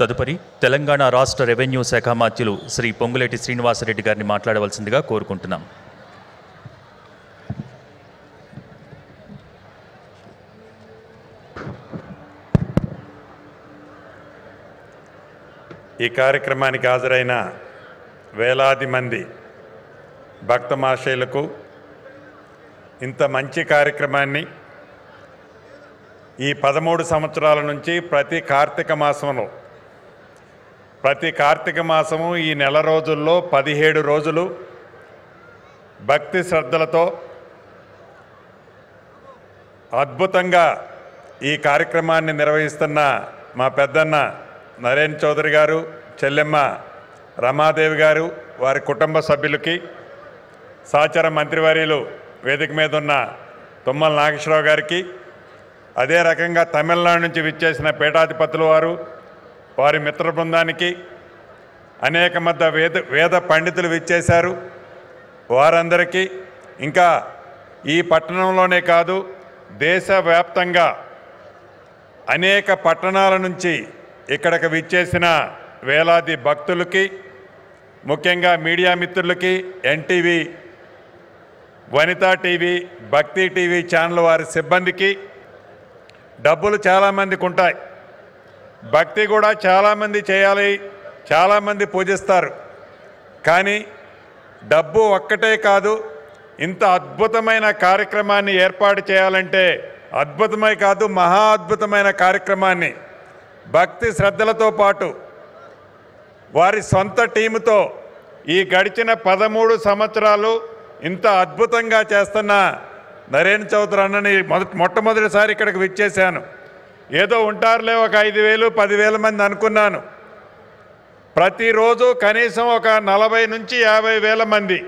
తదుపరి తెలంగాణ రాష్ట్ర రెవెన్యూ శాఖ మంత్రులు శ్రీ పొంగులేటి శ్రీనివాసరెడ్డి గారిని మాట్లాడవలసిందిగా కోరుకుంటున్నాం. ఈ కార్యక్రమానికి హాజరైన వేలాది మంది భక్త మహాశయులకు ఇంత మంచి కార్యక్రమాన్ని ఈ 13 సంవత్సరాల నుంచి ప్రతి కార్తీక మాసము ఈ నెల రోజుల్లో 17 రోజులు భక్తి శ్రద్ధలతో అద్భుతంగా ఈ కార్యక్రమాన్ని నిర్వహిస్తున్న మా పెద్దన్న నరేన్ చౌదరి గారు, చెల్లెమ్మ రమాదేవి గారు, వారి కుటుంబ సభ్యులకి, సహచర మంత్రివర్యులు వేదిక మీద ఉన్న తుమ్మల నాగేశ్వరరావు గారికి, అదే రకంగా తమిళనాడు నుంచి విచ్చేసిన పీఠాధిపతులు వారి మిత్ర బృందానికి, అనేక మంది వేద పండితులు విచ్చేశారు. వారందరికీ, ఇంకా ఈ పట్టణంలోనే కాదు దేశవ్యాప్తంగా అనేక పట్టణాల నుంచి ఇక్కడికి విచ్చేసిన వేలాది భక్తులకి, ముఖ్యంగా మీడియా మిత్రులకి, ఎన్టీవీ, వనితా టీవీ, భక్తి టీవీ ఛానల్ వారి సిబ్బందికి, డబ్బులు చాలామందికి ఉంటాయి, భక్తి కూడా చాలామంది చేయాలి, చాలామంది పూజిస్తారు. కానీ డబ్బు ఒక్కటే కాదు, ఇంత అద్భుతమైన కార్యక్రమాన్ని ఏర్పాటు చేయాలంటే అద్భుతమే కాదు, మహా అద్భుతమైన కార్యక్రమాన్ని భక్తి శ్రద్ధలతో పాటు వారి సొంత టీముతో ఈ గడిచిన 13 సంవత్సరాలు ఇంత అద్భుతంగా చేస్తున్న నరేన్ చౌదరి అన్నని మొట్టమొదటిసారి ఇక్కడికి విచ్చేశాను. ఏదో ఉంటారులే ఒక 5,000 10,000 మంది అనుకున్నాను. ప్రతిరోజు కనీసం ఒక 40 నుంచి 50,000 మంది